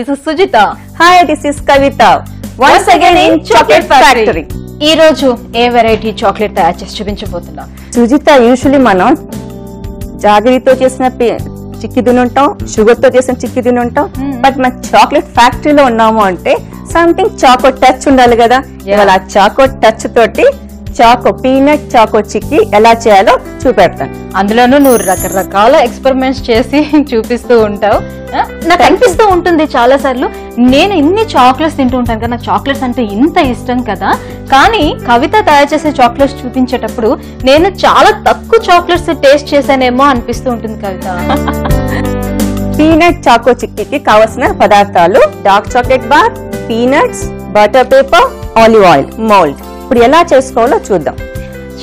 This is Sujita. Hi, this is Kavita. Once again in Chocolate Factory. ఈ రోజు ఏ variety chocolate తయారు చేసి చూపించబోతున్నా? Sujitha, usually మనం జాగరితో చేసిన చిక్కీ తిని ఉంటాం, షుగర్ తో చేసిన చిక్కీ తిని ఉంటాం. బట్ మన చాక్లెట్ ఫ్యాక్టరీలో ఉన్నాము అంటే సంథింగ్ చాకో టచ్ ఉండాలి కదా. ఇవాళ ఆ చాకో టచ్ తోటి పీనట్ చాకో చిక్కీ ఎలా చేయాలో చూపెడతాను. అందులోనూ నువ్వు రకరకాల ఎక్స్పెరిమెంట్స్ చేసి చూపిస్తూ ఉంటావు. నాకు అనిపిస్తూ ఉంటుంది చాలా సార్లు, నేను ఇన్ని చాక్లెట్స్ తింటూ ఉంటాను కదా, నాకు చాక్లెట్స్ అంటే ఇంత ఇష్టం కదా, కానీ కవిత తయారు చేసే చాక్లెట్స్ చూపించేటప్పుడు నేను చాలా తక్కువ చాక్లెట్స్ టేస్ట్ చేశానేమో అనిపిస్తూ ఉంటుంది కవిత. పీనట్ చాకో చిక్కీకి కావలసిన పదార్థాలు: dark chocolate bar, peanuts, butter paper, olive oil, mould. ఇప్పుడు ఎలా చేసుకోవాలో చూద్దాం.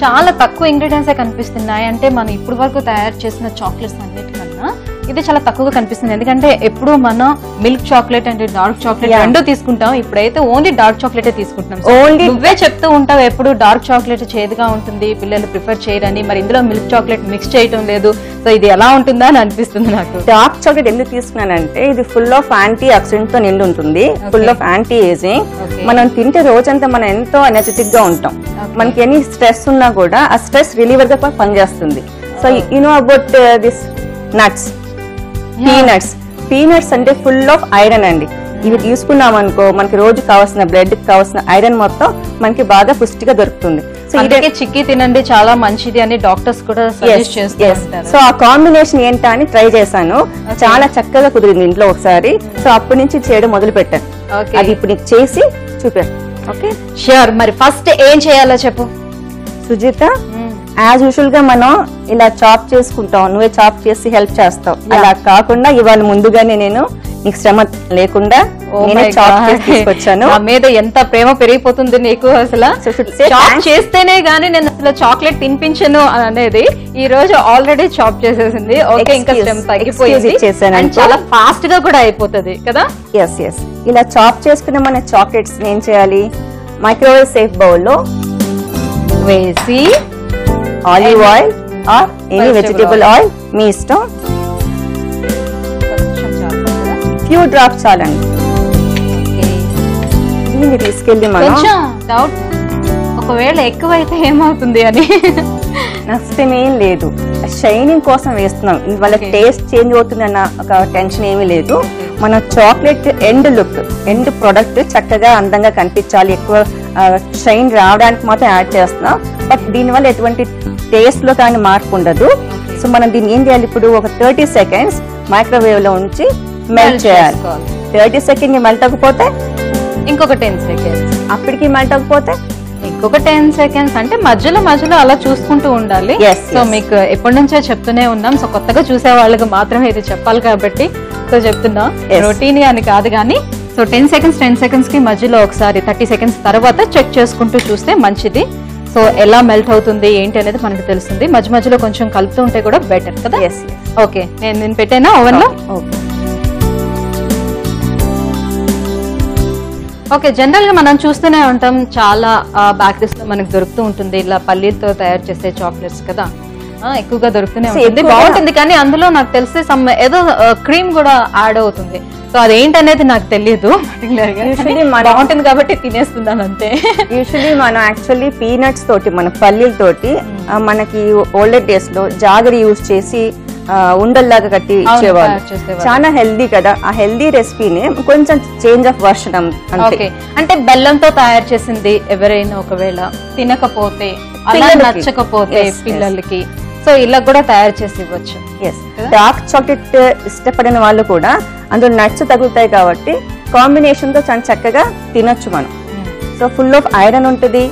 చాలా తక్కువ ఇంగ్రీడియంట్స్ కనిపిస్తున్నాయి. అంటే మనం ఇప్పుడు వరకు తయారు చేసిన చాక్లెట్స్ అన్నిటికన్నా ఇది చాలా తక్కువగా కనిపిస్తుంది. ఎందుకంటే ఎప్పుడు మనం మిల్క్ చాక్లెట్ అంటే డార్క్ చాక్లెట్ రెండూ తీసుకుంటాం, ఇప్పుడైతే ఓన్లీ డార్క్ చాక్లెట్ తీసుకుంటున్నాం. ఓన్లీ నువ్వే చెప్తూ ఉంటావు ఎప్పుడు డార్క్ చాక్లెట్ చేదుగా ఉంటుంది, పిల్లలు ప్రిఫర్ చేయరని. మరి ఇందులో మిల్క్ చాక్లెట్ మిక్స్ చేయటం లేదు, సో ఇది ఎలా ఉంటుందా అని అనిపిస్తుంది నాకు. డార్క్ చాక్లెట్ ఎందుకు తీసుకున్నానంటే ఇది ఫుల్ ఆఫ్ యాంటీ ఆక్సిడెంట్ తో నిండి ఉంటుంది, ఫుల్ ఆఫ్ యాంటీ ఏజింగ్. మనం తింటే రోజంతా మనం ఎంతో ఎనర్జెటిక్ గా ఉంటాం. మనకి ఎన్ని స్ట్రెస్ ఉన్నా కూడా ఆ స్ట్రెస్ రిలీవర్ గా పనిచేస్తుంది. So you know about this nuts, peanuts అంటే ఫుల్ ఆఫ్ ఐరన్ అండి. ఇవి తీసుకున్నాం అనుకో మనకి రోజు కావాల్సిన బ్లడ్ కావాల్సిన ఐరన్ మొత్తం మనకి బాగా పుష్టిగా దొరుకుతుంది. సో ఇదే చిక్కీ తినండి చాలా మంచిది అని డాక్టర్స్ కూడా సజెస్ట్ చేస్తారు. సో ఆ కాంబినేషన్ ఏంటా అని ట్రై చేశాను, చాలా చక్కగా కుదిరింది ఇంట్లో ఒకసారి. సో అప్పటి నుంచి చేయడం మొదలు పెట్టాను. అది ఇప్పుడు నీకు చేసి చూపాను. Okay sure. మరి ఫస్ట్ ఏం చేయాలో చెప్పు సుజిత. యాజ్ యూజువల్ గా మనం ఇలా చాప్ చేసుకుంటాం, నువ్వే చాప్ చేసి హెల్ప్ చేస్తావు. అలా కాకుండా ఇవాళ ముందుగానే నేను నీకు శ్రమ లేకుండా నేనే చాప్ చేసి తీసుకొచ్చాను. నా మీద ఎంత ప్రేమ పెరిగిపోతుంది నీకు. అసలు చాప్ చేస్తేనే గానీ నేను అసలు చాక్లెట్ తినిపించను అనేది ఈ రోజు ఆల్రెడీ చాప్ చేసేసింది. ఓకే, ఇంకా శ్రమ తగ్గిపోయింది, చాలా ఫాస్ట్ గా కూడా అయిపోతుంది కదా. Yes yes. ఇలా చాప్ చేసుకున్న మన చాక్లెట్స్ ఏం చేయాలి, మైక్రోవేవ్ సేఫ్ బౌల్ లో వేసి olive oil or any vegetable oil మీ ఇష్టం, ఫ్యూ డ్రాప్స్ చాలండి. దీన్ని తీసుకెళ్ళి మనం డౌట్ ఒకవేళ ఎక్కువైతే ఏమవుతుంది అని నష్టం ఏం లేదు, షైనింగ్ కోసం వేస్తున్నాం. వాళ్ళ టేస్ట్ చేంజ్ అవుతుందన్న ఒక టెన్షన్ ఏమీ లేదు. మన చాక్లెట్ ఎండ్ ప్రొడక్ట్ చక్కగా అందంగా కనిపించాలి, ఎక్కువ షైన్ రావడానికి మాత్రం యాడ్ చేస్తున్నాం. బట్ దీనివల్ల ఎటువంటి టేస్ట్ లో కానీ మార్పు ఉండదు. సో మనం దీన్ని ఏం చేయాలి, ఇప్పుడు ఒక 30 seconds మైక్రోవేవ్ లో ఉంచి మెల్ట్ చేయాలి. 30 seconds మెల్ట్ అవ్వకపోతే ఇంకొక 10 seconds, అప్పటికి మెల్ట్ అవ్వకపోతే ఇంకొక 10 seconds. అంటే మధ్యలో అలా చూసుకుంటూ ఉండాలి. సో మీకు ఎప్పటి నుంచో చెప్తూనే ఉన్నాం. సో కొత్తగా చూసే వాళ్ళకి మాత్రమే ఇది చెప్పాలి కాబట్టి సో చెప్తున్నా, రొటీన్ అని కాదు కానీ. సో 10 seconds కి మధ్యలో ఒకసారి 30 seconds తర్వాత చెక్ చేసుకుంటూ చూస్తే మంచిది. సో ఎలా మెల్ట్ అవుతుంది ఏంటి అనేది మనకు తెలుస్తుంది. మధ్యలో కొంచెం కలుపుతూ ఉంటే కూడా బెటర్ కదా. ఓకే, నేను పెట్టానా ఓవెన్ లో. ఓకే, జనరల్ గా మనం చూస్తూనే ఉంటాం, చాలా బేకరీస్ లో మనకు దొరుకుతూ ఉంటుంది ఇలా పల్లీలతో తయారు చేసే చాక్లెట్స్ కదా, ఎక్కువగా దొరుకుతూనే ఉంటుంది, బాగుంటుంది. కానీ అందులో నాకు తెలిసి ఏదో క్రీమ్ కూడా యాడ్ అవుతుంది. సో అదేంటనేది నాకు తెలియదు పర్టికులర్ గా, బాగుంటుంది కాబట్టి తినేస్తున్నాను అంతే. యూజువల్లీ మనం యాక్చువల్లీ పీనట్స్ తోటి మన పల్లీలతోటి మనకి ఓల్డర్ డేస్ లో జాగరి యూజ్ చేసి ఉండల్లాగా కట్టి ఇచ్చేవాళ్ళు, చాలా హెల్దీ కదా. ఆ హెల్దీ రెసిపీని కొంచెం చేంజ్ ఆఫ్ వర్షన్ అంతే. అంటే బెల్లంతో తయారు చేసింది ఎవరైనా ఒకవేళ తినకపోతే అలా నచ్చకపోతే పిల్లలకి సో ఇలా కూడా తయారు చేసి ఇవ్వచ్చు. డార్క్ చాక్లెట్ ఇష్టపడిన వాళ్ళు కూడా అందులో నట్స్ తగులుతాయి కాబట్టి కాంబినేషన్ తో చాలా చక్కగా తినొచ్చు మనం. సో ఫుల్ ఆఫ్ ఐరన్ ఉంటుంది,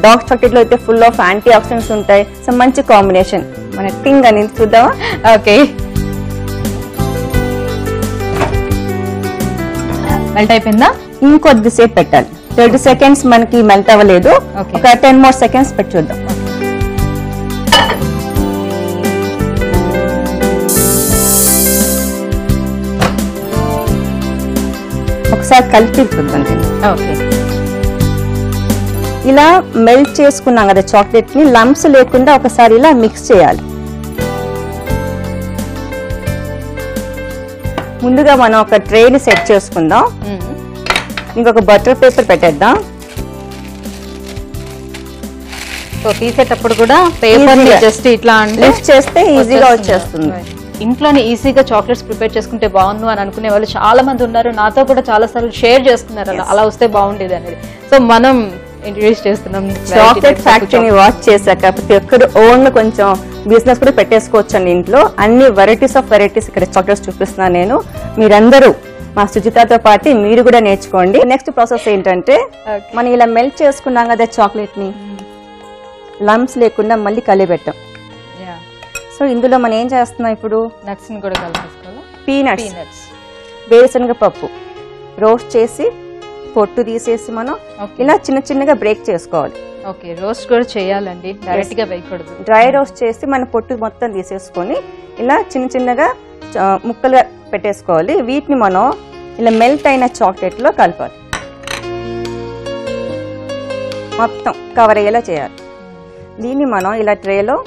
డార్క్ చాక్లెట్ లో అయితే ఫుల్ ఆఫ్ యాంటీ ఆక్సిడెంట్స్ ఉంటాయి. సో మంచి కాంబినేషన్. మన థింగ్ అనేది చూద్దామా? ఓకే, మెల్ట్ అయిపోయిందా? ఇంకొద్దిసేపు పెట్టాలి. 30 seconds మనకి మెల్ట్ అవ్వలేదు, ఒక 10 more seconds పెట్టి చూద్దాం. ఒకసారి కలిపి చూద్దాం. ఓకే, ఇలా మెల్ట్ చేసుకున్నాం కదా చాక్లెట్ ని, లంప్స్ లేకుండా ఒకసారి ఇలా మిక్స్ చేయాలి. ముందుగా మనం ఒక ట్రేని సెట్ చేసుకుందాం. ఇంకొక బటర్ పేపర్ పెట్టేద్దాం. సో తీసేటప్పుడు కూడా పేపర్ జస్ట్ ఇట్లా లిఫ్ట్ చేస్తే ఈజీగా వచ్చేస్తుంది. ఇంట్లోనే ఈజీగా చాక్లెట్స్ ప్రిపేర్ చేసుకుంటే బాగుండు అని అనుకునే వాళ్ళు చాలా మంది ఉన్నారు. నాతో కూడా చాలా సార్లు షేర్ చేసుకున్నారు అలా వస్తే బాగుండేది అనేది. సో మనం ఇంట్రడ్యూస్ చేస్తున్నాం చాక్లెట్ ఫ్యాక్టరీని వాచ్ చేశాక ప్రతి ఒక్కరు ఓన్ కొంచెం బిజినెస్ కూడా పెట్టేసుకోవచ్చు అండి. ఇంట్లో అన్ని వెరైటీస్ ఆఫ్ వెరైటీస్ ఇక్కడ చాక్లెట్స్ చూపిస్తున్నాను నేను. మీరందరూ మా సుజితతో పాటు మీరు కూడా నేర్చుకోండి. నెక్స్ట్ ప్రాసెస్ ఏంటంటే మనం ఇలా మెల్ట్ చేసుకున్నాం కదా చాక్లెట్ ని, లంప్స్ లేకుండా మళ్ళీ కలిపెట్టాం. సో ఇందులో మనం ఏం చేస్తున్నాం ఇప్పుడు, నట్స్ ని కూడా కలిపేసుకోవాలి. పీనట్స్, వేరుశనగ పప్పు రోస్ట్ చేసి పొట్టు తీసేసి మనం ఇలా చిన్న చిన్నగా బ్రేక్ చేసుకోవాలి. ఓకే, రోస్ట్ కూడా చేయాలండి, డైరెక్ట్ గా వేయకూడదు. డ్రై రోస్ట్ చేసి మన పొట్టు మొత్తం తీసేసుకొని ఇలా చిన్న చిన్నగా ముక్కలుగా పెట్టేసుకోవాలి. వీటిని మనం ఇలా మెల్ట్ అయిన చాక్లెట్ లో కలపాలి. మొత్తం కవర్ అయ్యేలా చేయాలి. దీన్ని మనం ఇలా ట్రేలో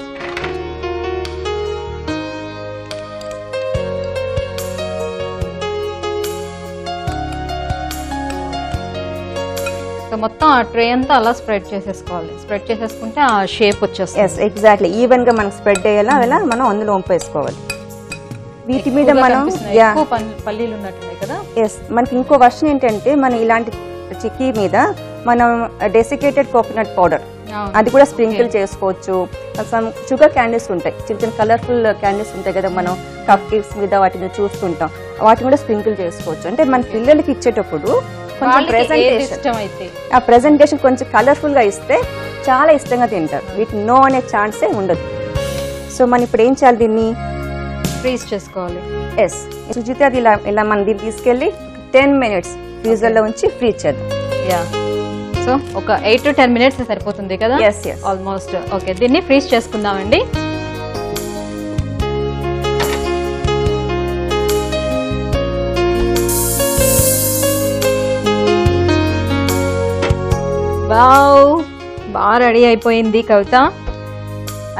మొత్తం ఆ ట్రే అంతా అలా స్ప్రెడ్ చేసేసుకోవాలి. స్ప్రెడ్ చేసేసుకుంటే ఆ షేప్ వచ్చేస్తుంది. ఎగ్జాక్ట్లీ ఈవెన్ గా మనం స్ప్రెడ్ అయ్యేలా అలా మనం అందులో వంపేసుకోవాలి. వీటి మీద మనం పల్లీలు ఉన్నట్టున్నాయి కదా. మనకి ఇంకో వర్షన్ ఏంటంటే మనం ఇలాంటి చిక్కీ మీద మనం డెసికేటెడ్ కోకోనట్ పౌడర్ అది కూడా స్ప్రింకిల్ చేసుకోవచ్చు. షుగర్ క్యాండీస్ ఉంటాయి, చిన్న చిన్న కలర్ఫుల్ క్యాండీస్ ఉంటాయి కదా, మనం కప్ కేక్స్ మీద వాటిని చూస్తుంటాం, వాటిని కూడా స్ప్రింకిల్ చేసుకోవచ్చు. అంటే మన పిల్లలకి ఇచ్చేటప్పుడు కొంచెం ప్రెజెంటేషన్ కొంచెం కలర్ఫుల్ గా ఇస్తే చాలా ఇష్టంగా తింటారు. వీటిని నో అనే ఛాన్సే ఉండదు. సో మనం ఇప్పుడు ఏం చేయాలి, దీన్ని ఫ్రీజ్ చేసుకోవాలి. సుజిత అది ఇలా మనం దీన్ని తీసుకెళ్లి 10 minutes ఫ్రీజర్ లో ఉంచి ఫ్రీజ్ చేద్దాం. సో ఒక 8 to 10 minutes సరిపోతుంది కదా. ఆల్మోస్ట్ ఓకే, దీన్ని ఫ్రీజ్ చేసుకుందామండి. వావ్, బాగా రెడీ అయిపోయింది కవిత.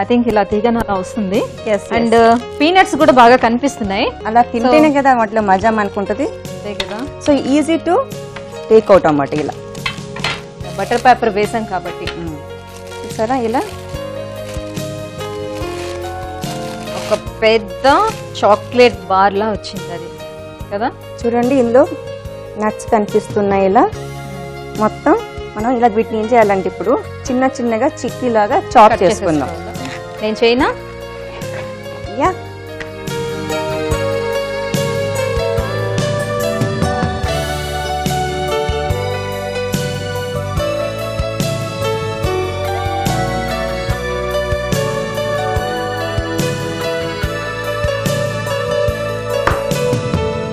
ఐ థింక్ ఇలా తీగన వస్తుంది. అండ్ పీనట్స్ కూడా బాగా కనిపిస్తున్నాయి. అలా తింటేనే కదా వాటిలో మజా అనుకుంటది. అంతే కదా. So easy to take out అన్నమాట. ఇలా బటర్ పేపర్ వేసాం కాబట్టి సరే ఇలా ఒక పెద్ద చాక్లెట్ బార్ లా వచ్చింది అది కదా. చూడండి, ఇందులో నట్స్ కనిపిస్తున్నాయి. ఇలా మొత్తం మనం ఇలా వీటిని ఏం చేయాలంటే ఇప్పుడు చిన్న చిన్నగా చిక్కీ లాగా చాప్ చేసుకుందాం. నేను చేయనా? Yeah,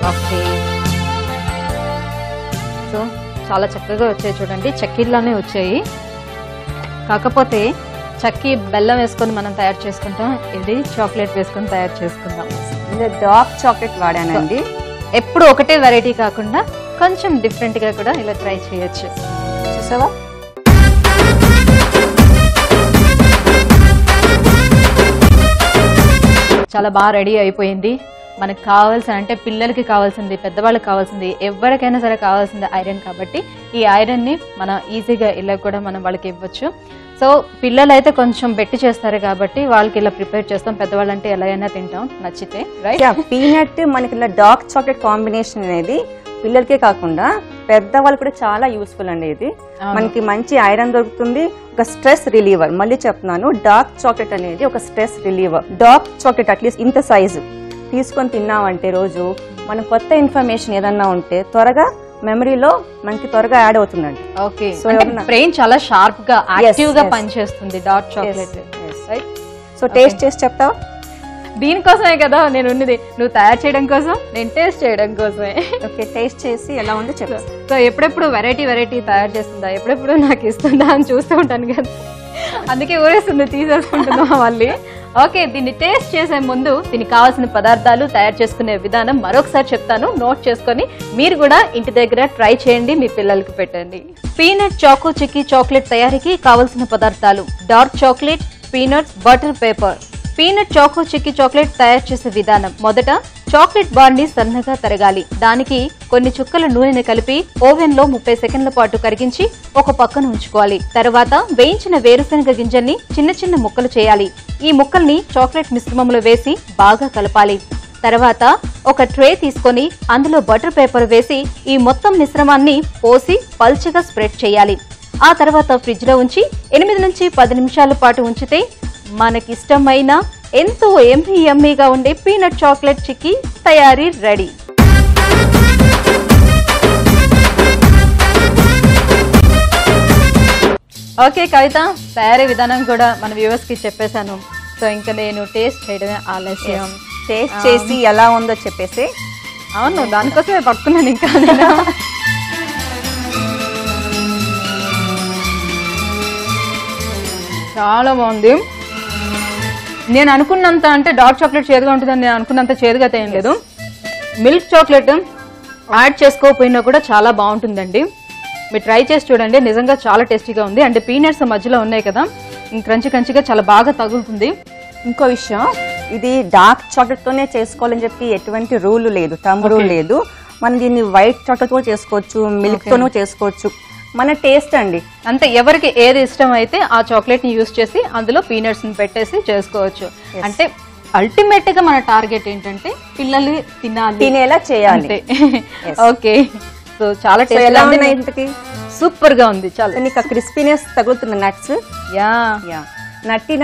okay. సో చాలా చక్కగా వచ్చాయి చూడండి, చక్కీల్లోనే వచ్చాయి. కాకపోతే చక్కీ బెల్లం వేసుకొని మనం తయారు చేసుకుంటాం, ఇది చాక్లెట్ వేసుకొని తయారు చేసుకుందాం. ఇది డార్క్ చాక్లెట్ వాడానండి. ఎప్పుడు ఒకటే వెరైటీ కాకుండా కొంచెం డిఫరెంట్ గా కూడా ఇలా ట్రై చేయొచ్చు. చూసావా, చాలా బాగా రెడీ అయిపోయింది. మనకు కావాల్సిన, అంటే పిల్లలకి కావాల్సింది, పెద్దవాళ్ళకి కావాల్సింది, ఎవరికైనా సరే కావాల్సింది ఐరన్. కాబట్టి ఈ ఐరన్ ని మనం ఈజీగా ఇలా కూడా మనం వాళ్ళకి ఇవ్వచ్చు. సో పిల్లలు అయితే కొంచెం బెట్టి చేస్తారు కాబట్టి వాళ్ళకి ఇలా ప్రిపేర్ చేస్తాం. పెద్దవాళ్ళు అంటే ఎలా అయినా తింటాం నచ్చితే, రైట్. పీనట్ మనకి ఇలా డార్క్ చాక్లెట్ కాంబినేషన్ అనేది పిల్లలకే కాకుండా పెద్దవాళ్ళు కూడా చాలా యూస్ఫుల్ అండి. ఇది మనకి మంచి ఐరన్ దొరుకుతుంది, ఒక స్ట్రెస్ రిలీవర్. మళ్ళీ చెప్తున్నాను, డార్క్ చాక్లెట్ అనేది ఒక stress reliever. Dark chocolate at least ఇంత సైజు తీసుకొని తిన్నామంటే రోజు మనం కొత్త ఇన్ఫర్మేషన్ ఏదన్నా ఉంటే త్వరగా మెమరీలో మనకి త్వరగా యాడ్ అవుతుందండి. ఓకే, సో బ్రెయిన్ చాలా షార్ప్ గా యాక్టివ్ గా పనిచేస్తుంది డార్క్ చాక్లెట్. సో టేస్ట్ చేసి చెప్తావా? దీనికోసమే కదా నేను ఉన్నది, నువ్వు తయారు చేయడం కోసం, నేను టేస్ట్ చేయడం కోసమే. ఓకే, టేస్ట్ చేసి ఎలా ఉందో చెప్తా. సో ఎప్పుడెప్పుడు వెరైటీ తయారు చేస్తుందా, ఎప్పుడెప్పుడు నాకు ఇస్తుందా అని చూస్తూ ఉంటాను కదా, అందుకే ఊరేస్తుంది తీసేసుకుంటున్నా మళ్ళీ. ఓకే, దీన్ని టేస్ట్ చేసే ముందు దీనికి కావాల్సిన పదార్థాలు, తయారు చేసుకునే విధానం మరొకసారి చెప్తాను, నోట్ చేసుకొని మీరు కూడా ఇంటి దగ్గర ట్రై చేయండి, మీ పిల్లలకి పెట్టండి. పీనట్ చాకో చిక్కీ చాక్లెట్ తయారీకి కావాల్సిన పదార్థాలు: dark chocolate, peanuts, butter paper. Peanut choco chikki chocolate తయారు చేసే విధానం: మొదట చాక్లెట్ బార్ ని సన్నగా తరగాలి. దానికి కొన్ని చుక్కల నూనెని కలిపి ఓవెన్ లో 30 సెకండ్ల పాటు కరిగించి ఒక పక్కన ఉంచుకోవాలి. తర్వాత వేయించిన వేరుశనగ గింజల్ని చిన్న చిన్న ముక్కలు చేయాలి. ఈ ముక్కల్ని చాక్లెట్ మిశ్రమంలో వేసి బాగా కలపాలి. తర్వాత ఒక ట్రే తీసుకొని అందులో బటర్ పేపర్ వేసి ఈ మొత్తం మిశ్రమాన్ని పోసి పల్చగా స్ప్రెడ్ చేయాలి. ఆ తర్వాత ఫ్రిడ్జ్ లో ఉంచి 8 నుంచి 10 నిమిషాల పాటు ఉంచితే మనకిష్టమైన ఎంతో యమ్మీగా ఉండే పీనట్ చాక్లెట్ చిక్కీ తయారీ రెడీ. ఓకే కవిత, తయారీ విధానం కూడా మన వ్యూవర్స్ కి చెప్పేశాను. సో ఇంకా నేను టేస్ట్ చేయడమే ఆలస్యం. టేస్ట్ చేసి ఎలా ఉందో చెప్పేసి. అవును, దానికోసమే పట్టుకున్నాను. ఇంకా చాలా బాగుంది. నేను అనుకున్నంత అంటే డార్క్ చాక్లెట్ చేదుగా ఉంటుందని నేను అనుకున్నంత చేదుగా ఏం లేదు. మిల్క్ చాక్లెట్ యాడ్ చేసుకోకపోయినా కూడా చాలా బాగుంటుందండి. మీరు ట్రై చేసి చూడండి, నిజంగా చాలా టేస్టీగా ఉంది. అంటే పీనట్స్ మధ్యలో ఉన్నాయి కదా, క్రంచి క్రంచిగా చాలా బాగా తగులుతుంది. ఇంకో విషయం, ఇది డార్క్ చాక్లెట్ తోనే చేసుకోవాలని చెప్పి ఎటువంటి రూల్ లేదు, టర్మ్ రూల్ లేదు. మనం దీన్ని వైట్ చాక్లెట్ తో చేసుకోవచ్చు, మిల్క్ తోనూ చేసుకోవచ్చు. మన టేస్ట్ అండి, అంతే. ఎవరికి ఏది ఇష్టం అయితే ఆ చాక్లెట్ ని యూజ్ చేసి అందులో పీనట్స్ ని పెట్టేసి చేసుకోవచ్చు. అంటే అల్టిమేట్ గా మన టార్గెట్ ఏంటంటే పిల్లలు తినేలా చేయాలి. ఓకే, సో చాలా టేస్ట్, సూపర్ గా ఉంది. చాలా నీకు క్రిస్పీనెస్ తగులుతుంది, నట్స్ యా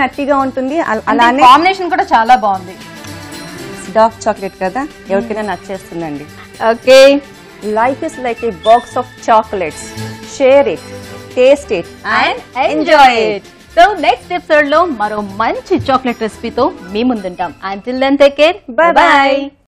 నట్టిగా ఉంటుంది. అలానే కాంబినేషన్ కూడా చాలా బాగుంది. డార్క్ చాక్లెట్ కదా, ఎవరికైనా నచ్చేస్తుందండి. Okay, life is like a box of chocolates. Share it, taste it and enjoy it. So next episode లో మరో మంచి చాక్లెట్ రెసిపీతో మీ ముందుంటాం. Until then, take care. Bye bye.